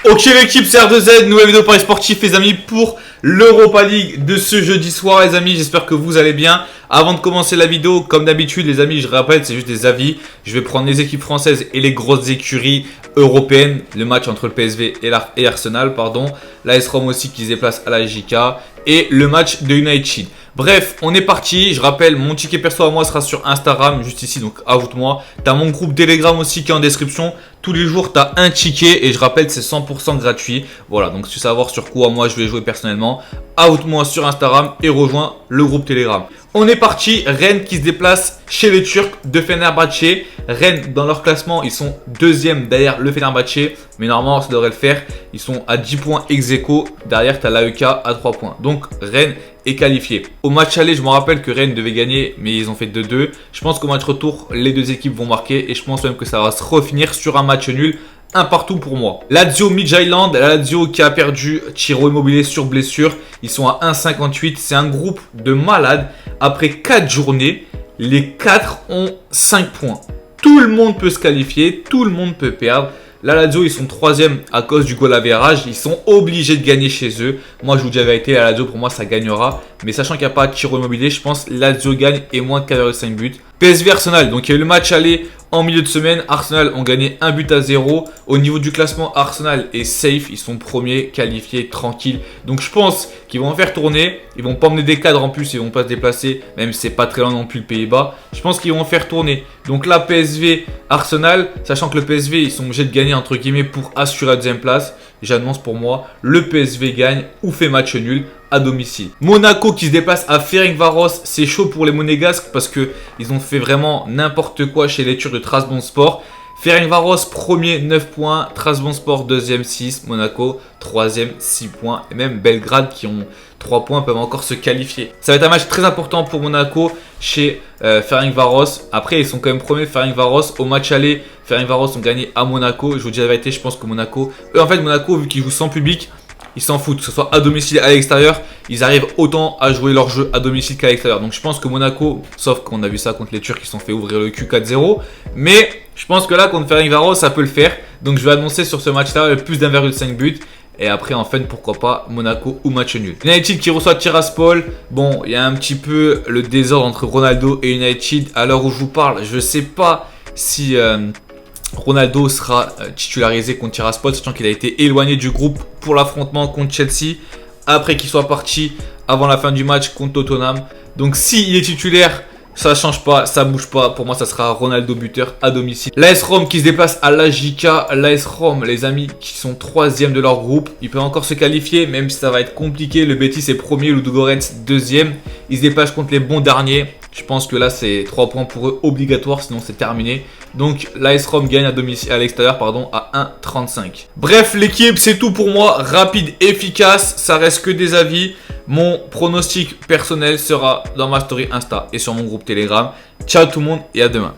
Ok l'équipe, c'est R2Z, nouvelle vidéo Paris Sportif les amis pour l'Europa League de ce jeudi soir les amis, j'espère que vous allez bien. Avant de commencer la vidéo, comme d'habitude les amis, je rappelle c'est juste des avis. Je vais prendre les équipes françaises et les grosses écuries européennes. Le match entre le PSV et Arsenal, pardon. L'AS Rome aussi qui se déplace à la JK et le match de United. Bref, on est parti. Je rappelle, mon ticket perso à moi sera sur Instagram, juste ici, donc ajoute-moi. Tu as mon groupe Telegram aussi qui est en description. Tous les jours, tu as un ticket et je rappelle, c'est 100% gratuit. Voilà, donc si tu veux savoir sur quoi moi je vais jouer personnellement, ajoute-moi sur Instagram et rejoins le groupe Telegram. On est parti. Rennes qui se déplace chez les Turcs de Fenerbahçe. Rennes, dans leur classement, ils sont deuxième derrière le Fenerbahçe. Mais normalement, ça devrait le faire. Ils sont à 10 points ex aequo. Derrière, tu as l'AEK à 3 points. Donc, Rennes est qualifié. Au match aller, je me rappelle que Rennes devait gagner, mais ils ont fait 2-2. Je pense qu'au match retour, les deux équipes vont marquer. Et je pense même que ça va se refinir sur un match nul. Un partout pour moi. Lazio Midtjylland, la Lazio qui a perdu Ciro Immobile sur blessure. Ils sont à 1,58. C'est un groupe de malades. Après 4 journées, les 4 ont 5 points. Tout le monde peut se qualifier, tout le monde peut perdre. La Lazio, ils sont 3e à cause du goal average. Ils sont obligés de gagner chez eux. Moi, je vous dis la vérité, la Lazio, pour moi, ça gagnera. Mais sachant qu'il n'y a pas de Ciro Immobile, je pense que Lazio gagne et moins de 4,5 buts. PSV Arsenal, donc il y a eu le match aller en milieu de semaine. Arsenal ont gagné 1-0. Au niveau du classement, Arsenal est safe. Ils sont premiers, qualifiés, tranquilles. Donc je pense qu'ils vont en faire tourner. Ils vont pas emmener des cadres en plus. Ils vont pas se déplacer. Même si c'est pas très loin non plus le Pays-Bas. Je pense qu'ils vont en faire tourner. Donc là, PSV, Arsenal. Sachant que le PSV, ils sont obligés de gagner entre guillemets pour assurer la deuxième place. J'annonce pour moi, le PSV gagne ou fait match nul à domicile. Monaco qui se déplace à Ferencváros, c'est chaud pour les Monégasques parce que ils ont fait vraiment n'importe quoi chez les Turcs de Trabzonspor. Ferencváros premier 9 points, Trabzonspor deuxième 6, Monaco troisième 6 points et même Belgrade qui ont 3 points peuvent encore se qualifier. Ça va être un match très important pour Monaco chez Ferencváros. Après ils sont quand même premiers Ferencváros. Au match aller, Ferencváros ont gagné à Monaco. Je vous dis la vérité, je pense que Monaco, Monaco vu qu'ils jouent sans public, ils s'en foutent, que ce soit à domicile à l'extérieur, ils arrivent autant à jouer leur jeu à domicile qu'à l'extérieur. Donc je pense que Monaco, sauf qu'on a vu ça contre les Turcs qui se sont fait ouvrir le cul 4-0, mais je pense que là contre Ferencváros ça peut le faire. Donc je vais annoncer sur ce match-là le plus d'1,5 but. Et après en fin pourquoi pas Monaco ou match nul. United qui reçoit Tiraspol. Bon, il y a un petit peu le désordre entre Ronaldo et United. À l'heure où je vous parle, je ne sais pas si Ronaldo sera titularisé contre Tiraspol, sachant qu'il a été éloigné du groupe pour l'affrontement contre Chelsea, après qu'il soit parti avant la fin du match contre Tottenham. Donc s'il est titulaire, ça change pas, ça bouge pas. Pour moi, ça sera Ronaldo buteur à domicile. L'AS Rome qui se déplace à la JK. L'AS Rome, les amis, qui sont 3e de leur groupe. Ils peuvent encore se qualifier, même si ça va être compliqué. Le Betis est premier, Ludogorets 2e. Ils se déplacent contre les bons derniers. Je pense que là, c'est 3 points pour eux obligatoires, sinon c'est terminé. Donc, l'AS Rome gagne à domicile, à l'extérieur, pardon, à 1,35. Bref, l'équipe, c'est tout pour moi. Rapide, efficace. Ça reste que des avis. Mon pronostic personnel sera dans ma story Insta et sur mon groupe Telegram. Ciao tout le monde et à demain.